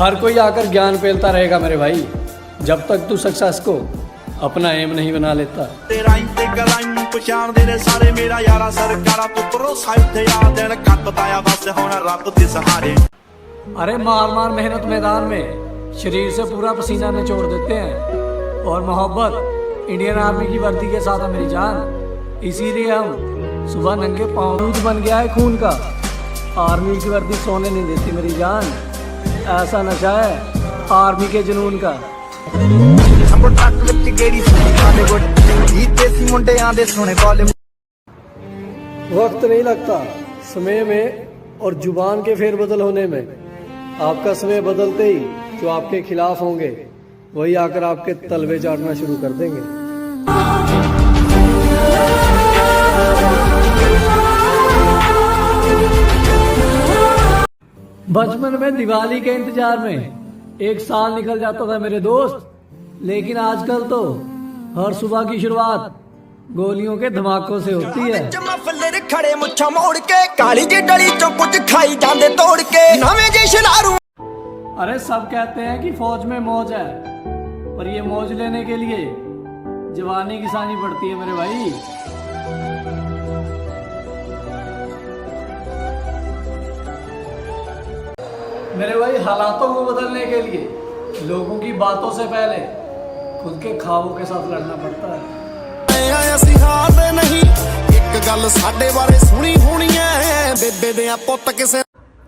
हर कोई आकर ज्ञान पेलता रहेगा मेरे भाई, जब तक तू सक्सेस को अपना एम नहीं बना लेता। तेरा इंतकाल पहचान दे सारे मेरा यारा सरकारा पुत्रो साहित्य याद दिन कट बताया बस होना रब के सहारे। अरे मार मार मेहनत मैदान में शरीर से पूरा पसीना निचोड़ देते हैं, और मोहब्बत इंडियन आर्मी की वर्दी के साथ है मेरी जान। इसीलिए हम सुबह नंगे पाँव दूध बन गया है खून का। आर्मी की वर्दी सोने नहीं देती मेरी जान, ऐसा नशा है आर्मी के जुनून का। वक्त नहीं लगता समय में और जुबान के फेरबदल होने में। आपका समय बदलते ही जो आपके खिलाफ होंगे वही आकर आपके तलवे चाटना शुरू कर देंगे। बचपन में दिवाली के इंतजार में एक साल निकल जाता था मेरे दोस्त, लेकिन आजकल तो हर सुबह की शुरुआत गोलियों के धमाकों से होती है। खड़े मुच्छा मोड़ के काली जी डली चो कुछ खाई जांदे तोड़ के नवे जी शरारू। अरे सब कहते हैं कि फौज में मौज है, पर ये मौज लेने के लिए जवानी किसानी पड़ती है मेरे भाई। मेरे भाई हालातों को बदलने के लिए लोगों की बातों से पहले खुद के ख्वाबों के साथ लड़ना पड़ता है। नहीं एक गल साडे बारे सुनी होनी है बेबे दे पुत किसे।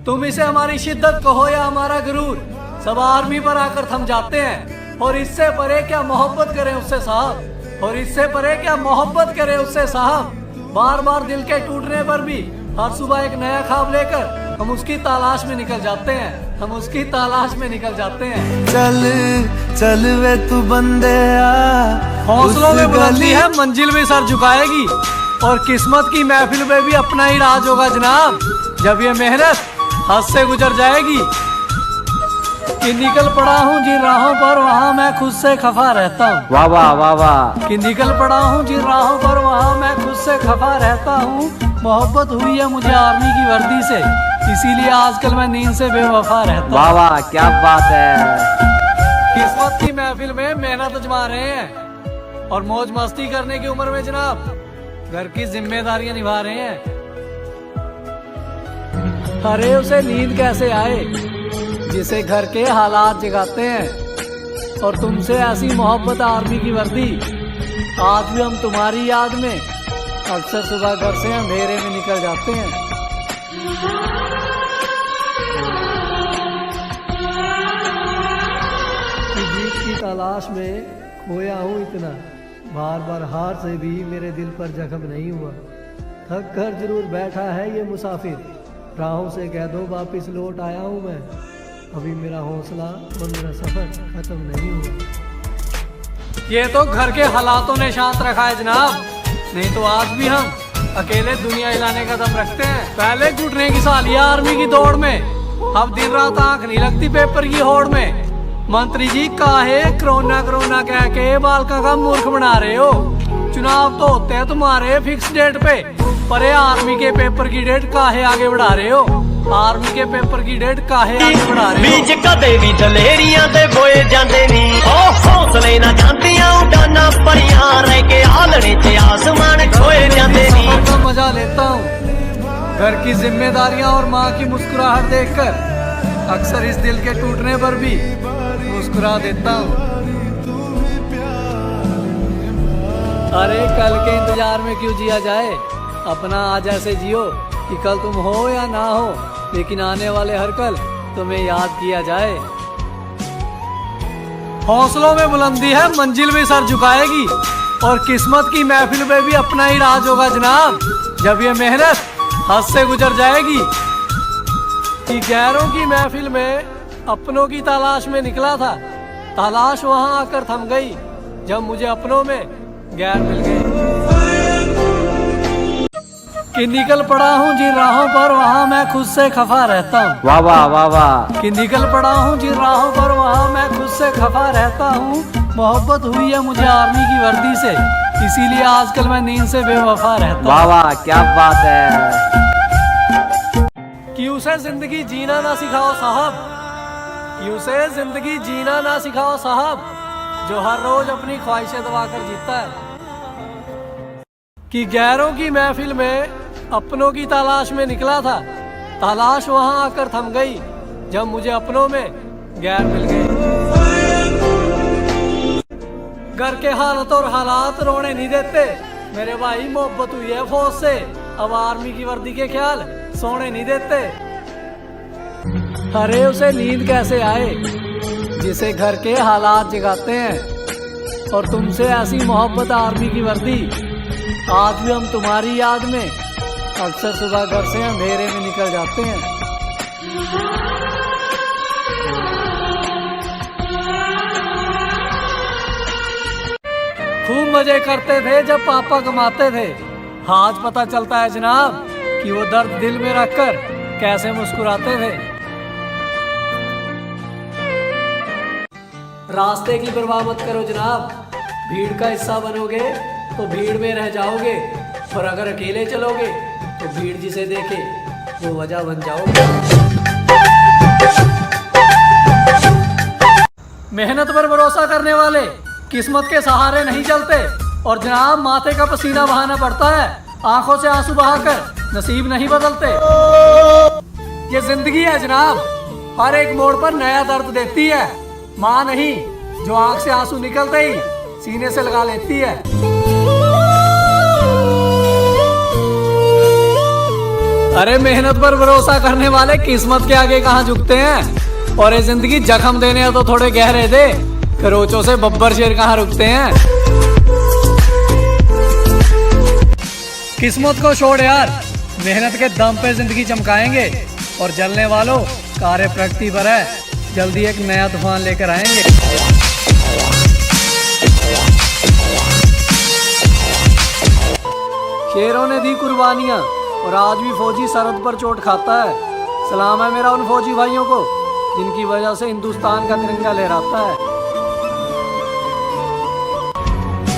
तुम इसे हमारी शिद्दत कहो या हमारा गुरूर, सब आर्मी पर आकर थम जाते हैं। और इससे परे क्या मोहब्बत करें उससे साहब, और इससे परे क्या मोहब्बत करें उससे साहब। बार बार दिल के टूटने पर भी हर सुबह एक नया ख्वाब लेकर हम उसकी तलाश में निकल जाते हैं, हम उसकी तलाश में निकल जाते हैं। चल चल वे तू बंदे हौसलों में बुलंदी है, मंजिल में सर झुकाएगी, और किस्मत की महफिल में भी अपना ही राज होगा जनाब। जब ये मेहनत हाथ से गुजर जाएगी कि निकल पड़ा हूँ जिन राहों पर वहाँ मैं खुद से खफा रहता हूँ। वाह वाह वाह वाह। कि निकल पड़ा हूँ जिन राहों पर वहाँ मैं खुद से खफा रहता हूँ। मोहब्बत हुई है मुझे आर्मी की वर्दी से, इसीलिए आजकल मैं नींद से बेवफा रहता हूँ। वाह वाह क्या बात है। किस्मत की महफिल में मेहनत अजमा रहे हैं और मौज मस्ती करने की उम्र में जनाब घर की जिम्मेदारियां निभा रहे हैं। अरे उसे नींद कैसे आए जिसे घर के हालात जगाते हैं, और तुमसे ऐसी मोहब्बत आर्मी की वर्दी। आज भी हम तुम्हारी याद में अक्सर सुबह घर से अंधेरे में निकल जाते हैं। जीत की तलाश में खोया हूँ इतना, बार बार हार से भी मेरे दिल पर जख्म नहीं हुआ। थक कर जरूर बैठा है ये मुसाफिर, राहों से कह दो वापिस लौट आया हूँ मैं। अभी मेरा हौसला और मेरा सफर खत्म नहीं हुआ। ये तो घर के हालातों ने शांत रखा है जनाब, नहीं तो आज भी हम अकेले दुनिया हिलाने का दम रखते हैं। पहले घुटने की सालिया आर्मी की दौड़ में, अब दिन रात आंख नहीं लगती पेपर की होड़ में। मंत्री जी काहे कोरोना कोरोना कह के बालका का मूर्ख बना रहे हो। चुनाव तो होते हैं तुम्हारे फिक्स डेट पे, पर ये आर्मी के पेपर की डेट काहे आगे बढ़ा रहे हो। आर्मी के पेपर की डेट काहे आगे बढ़ा रहे हो। बीज कदे भी दलेरियां ते बोए जांदे नी, ओ हौसले ना जांदियां उड़ाना परियां रह के आलड़े ते आसमान खोए जांदे नी। का मजा लेता हूँ घर की जिम्मेदारियां और माँ की मुस्कुराहट देखकर, अक्सर इस दिल के टूटने पर भी मुस्कुरा देता हूँ। अरे कल के इंतजार में क्यों जिया जाए, अपना आज ऐसे जियो कि कल तुम हो या ना हो, लेकिन आने वाले हर कल तुम्हें याद किया जाए। हौसलों में बुलंदी है, मंजिल में सर झुकाएगी, और किस्मत की महफिल में भी अपना ही राज होगा जनाब। जब ये मेहनत हाथ से गुजर जाएगी कि गैरों की महफिल में अपनों की तलाश में निकला था, तलाश वहां आकर थम गई जब मुझे अपनों में गैर मिल गए। कि निकल पड़ा हूँ जिन राहों पर वहाँ मैं खुद से खफा रहता हूँ। वाह वाह वाह वाह। कि निकल पड़ा हूँ जिन राहों पर वहाँ मैं खुद से खफा रहता हूँ। मोहब्बत हुई है मुझे आर्मी की वर्दी से, इसीलिए आजकल मैं नींद से बेवफा रहता हूँ। वाह वाह क्या बात है। कि उसे जिंदगी जीना ना सिखाओ साहब, यूं से जिंदगी जीना ना सिखाओ साहब, जो हर रोज अपनी ख्वाहिशें दबाकर जीता है। कि गैरों की महफिल में अपनों की तलाश में निकला था, तलाश वहां आकर थम गई जब मुझे अपनों में गैर मिल गए। घर के हालत और हालात रोने नहीं देते मेरे भाई, मोहब्बत हुई है फौज से, अब आर्मी की वर्दी के ख्याल सोने नहीं देते। अरे उसे नींद कैसे आए जिसे घर के हालात जगाते हैं, और तुमसे ऐसी मोहब्बत आर्मी की वर्दी। आज भी हम तुम्हारी याद में अक्सर सुबह घर से अंधेरे में निकल जाते हैं। खूब मजे करते थे जब पापा कमाते थे, आज पता चलता है जनाब कि वो दर्द दिल में रखकर कैसे मुस्कुराते थे। रास्ते की परवाह मत करो जनाब, भीड़ का हिस्सा बनोगे तो भीड़ में रह जाओगे, और अगर अकेले चलोगे तो भीड़ जिसे देखे वो वजह बन जाओगे। मेहनत पर भरोसा करने वाले किस्मत के सहारे नहीं चलते, और जनाब माथे का पसीना बहाना पड़ता है, आंखों से आंसू बहाकर नसीब नहीं बदलते। ये जिंदगी है जनाब, हर एक मोड़ पर नया दर्द देती है। माँ नहीं जो आंख से आंसू निकलते ही सीने से लगा लेती है। अरे मेहनत पर भरोसा करने वाले किस्मत के आगे कहाँ झुकते हैं, और ये जिंदगी जख्म देने हैं तो थोड़े गहरे दे, खरोचों से बब्बर शेर कहाँ रुकते हैं। किस्मत को छोड़ यार, मेहनत के दम पे जिंदगी चमकाएंगे, और जलने वालों कार्य प्रगति पर है, जल्दी एक नया तूफान लेकर आएंगे। शेरों ने दी कुर्बानियां, और आज भी फौजी सरहद पर चोट खाता है। सलाम है मेरा उन फौजी भाइयों को जिनकी वजह से हिंदुस्तान का तिरंगा लहराता है।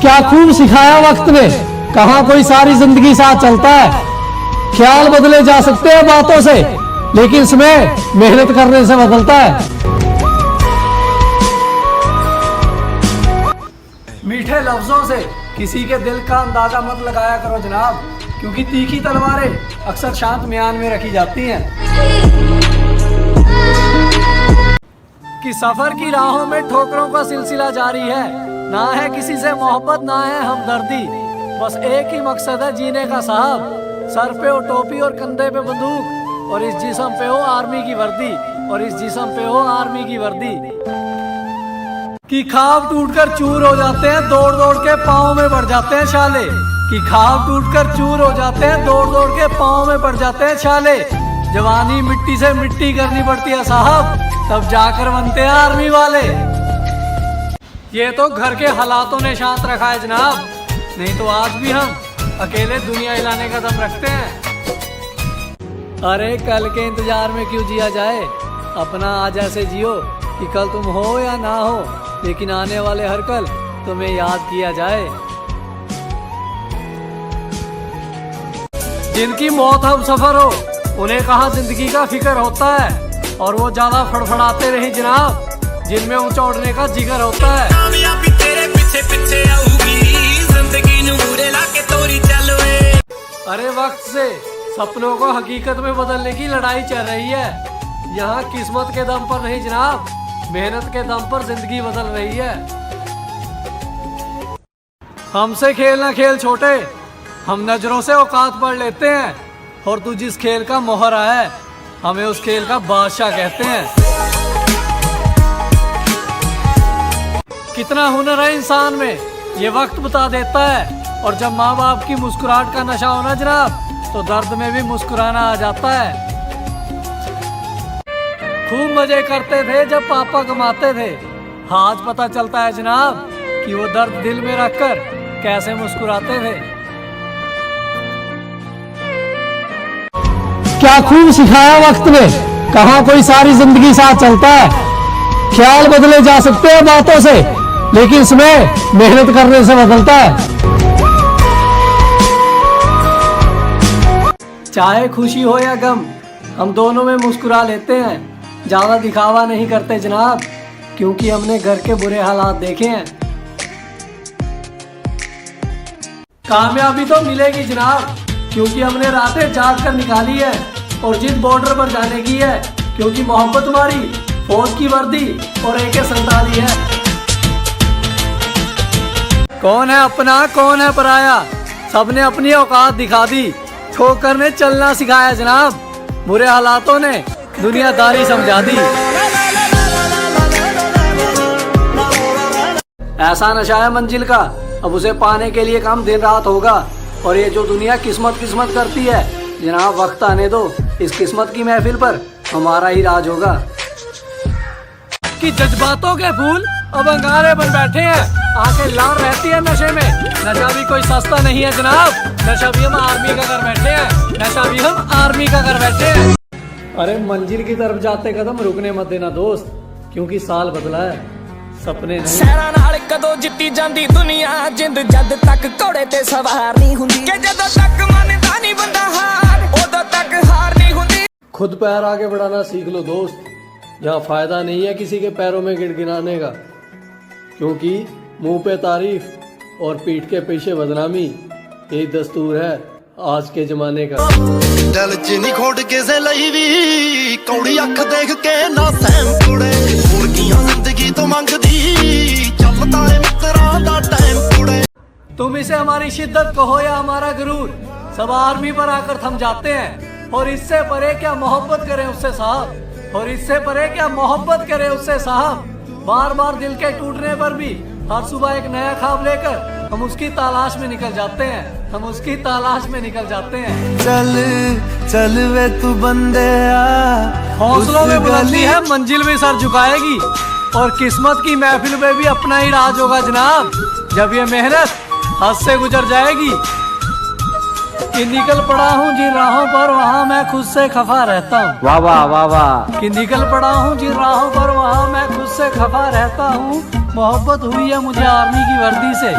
क्या खूब सिखाया वक्त ने, कहाँ कोई सारी जिंदगी साथ चलता है। ख्याल बदले जा सकते हैं बातों से, लेकिन समय मेहनत करने से बदलता है। मीठे लफ्जों से किसी के दिल का अंदाजा मत लगाया करो जनाब, क्योंकि तीखी तलवारें अक्सर शांत म्यान में रखी जाती हैं। कि सफर की राहों में ठोकरों का सिलसिला जारी है, ना है किसी से मोहब्बत ना है हमदर्दी, बस एक ही मकसद है जीने का साहब। सर पे हो टोपी और कंधे पे बंदूक, और इस जिस्म पे हो आर्मी की वर्दी, और इस जिस्म पे हो आर्मी की वर्दी। कि ख्वाब टूटकर चूर हो जाते हैं, दौड़ दौड़ के पाँव में बढ़ जाते हैं छाले। कि ख्वाब टूटकर चूर हो जाते हैं, दौड़ दौड़ के पाँव में पड़ जाते हैं छाले। जवानी मिट्टी से मिट्टी करनी पड़ती है साहब, तब जाकर बनते हैं आर्मी वाले। ये तो घर के हालातों ने शांत रखा है जनाब, नहीं तो आज भी हम अकेले दुनिया हिलाने का दम रखते हैं। अरे कल के इंतजार में क्यों जिया जाए, अपना आज ऐसे जियो कि कल तुम हो या ना हो, लेकिन आने वाले हर कल तुम्हें याद किया जाए। जिनकी मौत हम सफर हो, उन्हें कहाँ जिंदगी का फिक्र होता है, और वो ज्यादा फड़फड़ाते नहीं जनाब जिनमें ऊंचा उड़ने का जिगर होता है। कामयाबी तेरे पीछे पीछे आऊगी, जिंदगी नूं मूरे लाके तोरी चल वे। अरे वक्त से सपनों को हकीकत में बदलने की लड़ाई चल रही है, यहाँ किस्मत के दम पर नहीं जनाब, मेहनत के दम पर जिंदगी बदल रही है। हमसे खेलना खेल छोटे, हम नजरों से औकात पढ़ लेते हैं, और तू जिस खेल का मोहरा है हमें उस खेल का बादशाह कहते हैं। कितना हुनर है इंसान में ये वक्त बता देता है, और जब माँ बाप की मुस्कुराहट का नशा होना जनाब, तो दर्द में भी मुस्कुराना आ जाता है। खूब मजे करते थे जब पापा कमाते थे, आज पता चलता है जनाब कि वो दर्द दिल में रखकर कैसे मुस्कुराते थे। क्या खूब सिखाया वक्त ने, कहाँ कोई सारी जिंदगी साथ चलता है। ख्याल बदले जा सकते हैं बातों से, लेकिन समय मेहनत करने से बदलता है। चाहे खुशी हो या गम, हम दोनों में मुस्कुरा लेते हैं, ज़्यादा दिखावा नहीं करते जनाब, क्योंकि हमने घर के बुरे हालात देखे हैं। कामयाबी तो मिलेगी जनाब, क्योंकि हमने रातें जाग कर निकाली है और जिद बॉर्डर पर जाने की है, क्योंकि मोहब्बत हमारी फौज की वर्दी और AK-47 है। कौन है अपना कौन है पराया, सबने अपनी औकात दिखा दी। ठोकर ने चलना सिखाया जनाब, बुरे हालातों ने दुनियादारी समझा दी। ऐसा नशा है मंजिल का, अब उसे पाने के लिए काम दिन रात होगा। और ये जो दुनिया किस्मत किस्मत करती है जनाब, वक्त आने दो, इस किस्मत की महफिल पर हमारा ही राज होगा। कि जज्बातों के फूल अब अंगारे बन बैठे हैं, आंखें लाल रहती है नशे में। नशा भी कोई सस्ता नहीं है जनाब, नशा भी हम आर्मी का कर बैठे हैं, नशा भी हम आर्मी का कर बैठे हैं। अरे मंजिल की तरफ जाते कदम रुकने मत देना दोस्त, क्योंकि साल बदला है, सपने नहीं। ਸਹਿਰਾਂ ਨਾਲ ਕਦੋਂ ਜਿੱਤੀ ਜਾਂਦੀ ਦੁਨੀਆ, ਜਿੰਦ ਜਦ ਤੱਕ ਘੋੜੇ ਤੇ ਸਵਾਰ ਨਹੀਂ ਹੁੰਦੀ, ਕਿ ਜਦੋਂ ਤੱਕ ਮੰਨਦਾ ਨਹੀਂ ਬੰਦਾ ਹਾਰ, ਉਦੋਂ ਤੱਕ ਹਾਰ ਨਹੀਂ ਹੁੰਦੀ। खुद पैर आगे बढ़ाना सीख लो दोस्त, यहाँ फायदा नहीं है किसी के पैरों में गिड़गिड़ाने का, क्योंकि मुंह पे तारीफ और पीठ के पीछे बदनामी यही दस्तूर है आज के जमाने का। ਦਿਲ ਚ ਨਹੀਂ ਖੋੜ ਕਿਸੇ ਲਈ ਵੀ, ਕੌੜੀ ਅੱਖ ਦੇਖ ਕੇ ਨਾ ਸਹਿਮ ਕੁੜੇ, ਮੁਰਗੀਆਂ ਜ਼ਿੰਦਗੀ ਤੋਂ ਮੰਗਦੀ, ਚੱਲਦਾ ਏ ਮਿੱਤਰਾਂ ਦਾ ਟਾਈਮ ਕੁੜੇ। तुम इसे हमारी शिद्दत कहो या हमारा गुरूर, सब आर्मी पर आकर थम जाते हैं। और इससे परे क्या मोहब्बत करें उससे साहब, और इससे परे क्या मोहब्बत करें उससे साहब। बार बार दिल के टूटने पर भी हर सुबह एक नया ख्वाब लेकर हम उसकी तलाश में निकल जाते हैं, हम उसकी तलाश में निकल जाते हैं। चल चल वे तू बंदे हौसलों में बुलंदी है, मंजिल भी सर झुकाएगी, और किस्मत की महफिल में भी अपना ही राज होगा जनाब। जब ये मेहनत हद से गुजर जाएगी, कि निकल पड़ा हूँ जिन राहों पर वहाँ मैं खुद से खफा रहता हूँ। वाह वाह वाह वाह। कि निकल पड़ा हूँ जिन राहों पर वहाँ मैं खुद से खफा रहता हूँ। मोहब्बत हुई है मुझे आर्मी की वर्दी से,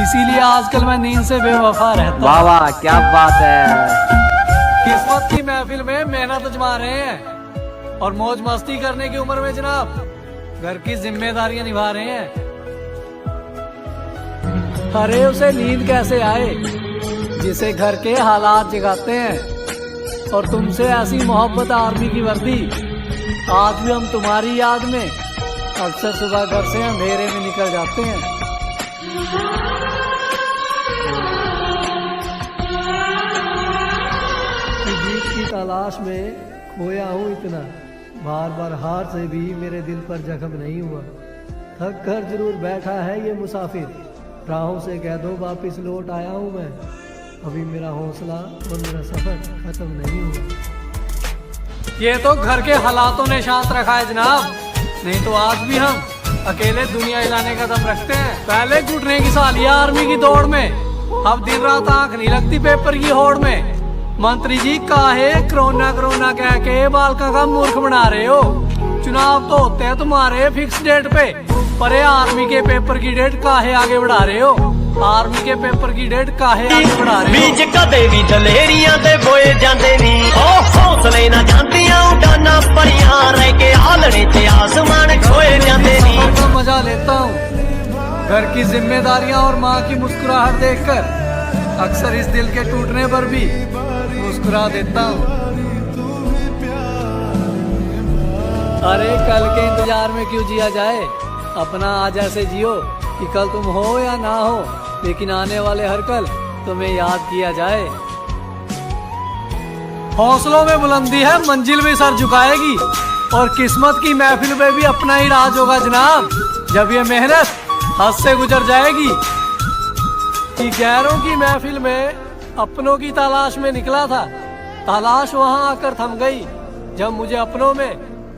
इसीलिए आजकल मैं नींद से बेवफा रहता हूँ। वाह वाह क्या बात है। किस्मत की महफिल में मेहनत अजमा रहे हैं और मौज मस्ती करने की उम्र में जनाब घर की जिम्मेदारियां निभा रहे हैं। अरे उसे नींद कैसे आए जिसे घर के हालात जगाते हैं, और तुमसे ऐसी मोहब्बत आर्मी की वर्दी। आज भी हम तुम्हारी याद में अक्सर सुबह घर से अंधेरे में निकल जाते हैं। जीत की तलाश में खोया हूँ इतना, बार बार हार से भी मेरे दिल पर जख्म नहीं हुआ। थक कर जरूर बैठा है ये मुसाफिर, राहों से कह दो वापिस लौट आया हूँ मैं। अभी मेरा हौसला और मेरा सफर खत्म नहीं हुआ। ये तो घर के हालातों ने शांत रखा है जनाब, नहीं तो आज भी हम अकेले दुनिया हिलाने का दम रखते हैं। पहले घुटने की सालिया आर्मी की दौड़ में, अब दिन रात आंख नहीं लगती पेपर की होड़ में। मंत्री जी काहे कोरोना कोरोना कह के बालका का मूर्ख बना रहे हो। चुनाव तो होते हैं तुम्हारे फिक्स डेट पे, पर ये आर्मी के पेपर की डेट काहे आगे बढ़ा रहे हो। आर्मी के पेपर की डेट काहे आगे बढ़ा रहे हो। बीज कदे भी दलेरियां ते बोए जांदे नी, ओ हौसले ना जांदियां उड़ाना परियां, रह के आलड़े ते आसमान खोए जांदे नी। सफर का मजा लेता हूँ घर की जिम्मेदारियां और माँ की मुस्कुराहट देखकर, अक्सर इस दिल के टूटने पर भी मुस्कुरा देता हूँ। अरे कल के इंतजार में क्यों जिया जाए, अपना आज ऐसे जियो कि कल तुम हो या ना हो, लेकिन आने वाले हर कल तुम्हें याद किया जाए। हौसलों में बुलंदी है, मंजिल भी सर झुकाएगी, और किस्मत की महफिल में भी अपना ही राज होगा जनाब। जब ये मेहनत हद से गुजर जाएगी, कि गैरों की महफिल में अपनों की तलाश में निकला था, तलाश वहां आकर थम गई जब मुझे अपनों में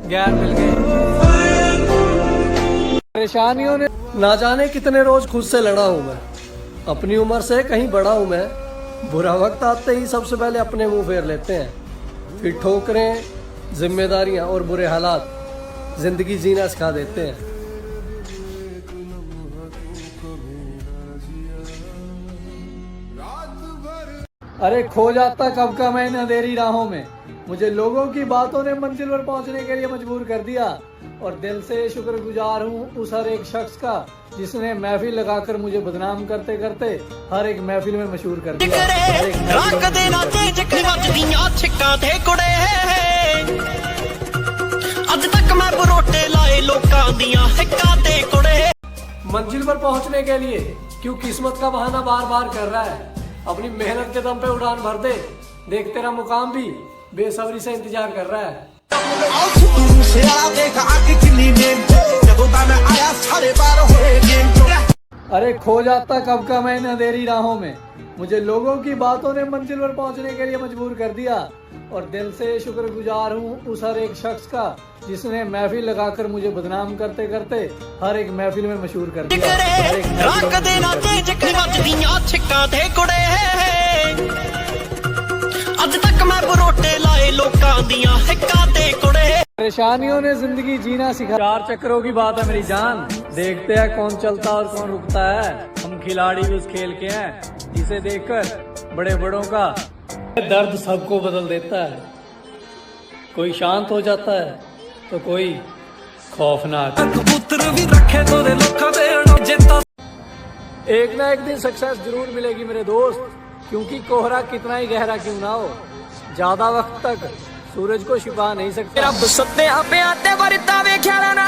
गैर मिल गई। परेशानियों ने ना जाने कितने रोज खुद से लड़ा हूं मैं, अपनी उम्र से कहीं बड़ा हूं मैं। बुरा वक्त आते ही सबसे पहले अपने मुंह फेर लेते हैं, फिर ठोकरें, जिम्मेदारियां और बुरे हालात जिंदगी जीना सिखा देते हैं। अरे खो जाता कब का मैं इन अंधेरी राहों में। मुझे लोगों की बातों ने मंजिल पर पहुंचने के लिए मजबूर कर दिया और दिल से शुक्रगुजार हूँ उस हर एक शख्स का जिसने महफिल लगाकर मुझे बदनाम करते करते हर एक महफिल में मशहूर कर दिया। हर एक महफिल में ਦੇ ਨਾਚੇ ਚੱਕਰ ਵੱਜਦੀਆਂ ਛਿੱਕਾਂ ਤੇ ਕੁੜੇ ਅੱਜ ਤੱਕ ਮੈਂ ਬਰੋਟੇ ਲਾਏ ਲੋਕਾਂ ਦੀਆਂ ਹਿੱਕਾਂ ਤੇ ਕੁੜੇ मंजिल पर पहुंचने के लिए क्यों किस्मत का बहाना बार बार कर रहा है। अपनी मेहनत के दम पे उड़ान भर दे, देख तेरा मुकाम भी बेसब्री से इंतजार कर रहा है। अरे खो जाता कब का मैं इन अंधेरी राहों में। मुझे लोगों की बातों ने मंजिल पर पहुंचने के लिए मजबूर कर दिया और दिल से शुक्रगुजार हूँ उस हर एक शख्स का जिसने महफिल लगाकर मुझे बदनाम करते करते हर एक महफिल में मशहूर कर दिया। हर एक महफिल में ਦੇ ਨਾਚੇ ਚੱਕਰ ਵੱਜਦੀਆਂ ਛਿੱਕਾਂ ਤੇ ਕੁੜੇ ਅੱਜ ਤੱਕ ਮੈਂ ਬਰੋਟੇ ਲਾਏ ਲੋਕਾਂ ਦੀਆਂ ਹਿੱਕਾਂ ਤੇ ਕੁੜੇ परेशानियों ने जिंदगी जीना सिखा। चार चक्रों की बात है मेरी जान, देखते हैं कौन चलता और कौन रुकता है। हम खिलाड़ी भी उस खेल के हैं जिसे देखकर बड़े बड़ों का दर्द सबको बदल देता है। कोई शांत हो जाता है तो कोई खौफनाक। कबूतर भी रखे तो लोखा दे जिंदा एक ना एक दिन सक्सेस जरूर मिलेगी मेरे दोस्त, क्योंकि कोहरा कितना ही गहरा क्यों ना हो, ज्यादा वक्त तक सूरज को छिपा नहीं सकता। ਰੱਬ ਸੁੱਤਿਆਂ ਪਿਆ ਤੇ ਵਰਤਾ ਵੇਖਿਆ ਨਾ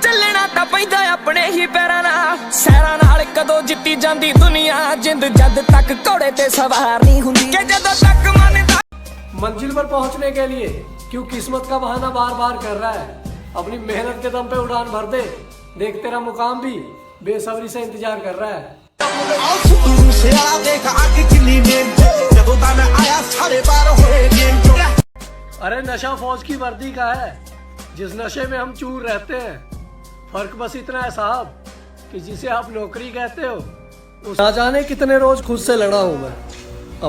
ਚੱਲਣਾ ਤਾਂ ਪੈਂਦਾ ਆਪਣੇ ਹੀ ਪੈਰਾਂ ਨਾਲ ਸਹਿਰਾਂ ਨਾਲ ਕਦੋਂ ਜਿੱਤੀ ਜਾਂਦੀ ਦੁਨੀਆ ਜਿੰਦ ਜਦ ਤੱਕ ਘੋੜੇ ਤੇ ਸਵਾਰ ਨਹੀਂ ਹੁੰਦੀ ਕਿ ਜਦੋਂ ਤੱਕ ਮੰਨਦਾ। मंजिल पर पहुंचने के लिए क्यों किस्मत का बहाना बार बार कर रहा है। अपनी मेहनत के दम पे उड़ान भर दे, देख तेरा मुकाम भी बेसब्री से इंतजार कर रहा है। अरे नशा फौज की वर्दी का है, जिस नशे में हम चूर रहते हैं। फर्क बस इतना है साहब कि जिसे आप नौकरी कहते हो ना जाने कितने रोज खुद से लड़ा हूं मैं।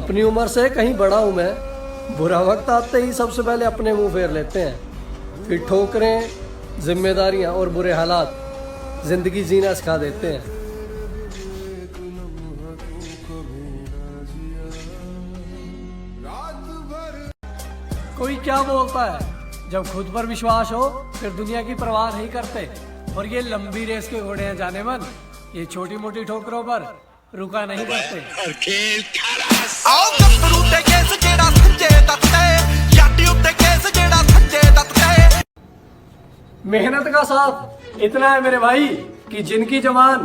अपनी उम्र से कहीं बड़ा हूं मैं। बुरा वक्त आते ही सबसे पहले अपने मुंह फेर लेते हैं, फिर ठोकरें, जिम्मेदारियां और बुरे हालात जिंदगी जीना सिखा देते हैं। कोई क्या बोलता है, जब खुद पर विश्वास हो फिर दुनिया की परवाह नहीं करते। और ये लंबी रेस के घोड़े हैं जाने मन, ये छोटी मोटी ठोकरों पर रुका नहीं करते। मेहनत का साथ इतना है मेरे भाई कि जिनकी जबान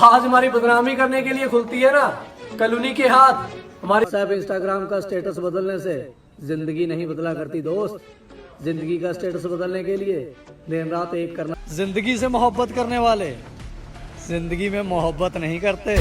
आज हमारी बदनामी करने के लिए खुलती है ना, कल उन्हीं के हाथ हमारे साहब इंस्टाग्राम का स्टेटस बदलने से जिंदगी नहीं बदला करती दोस्त। जिंदगी का स्टेटस बदलने के लिए दिन रात एक करना। जिंदगी से मोहब्बत करने वाले जिंदगी में मोहब्बत नहीं करते।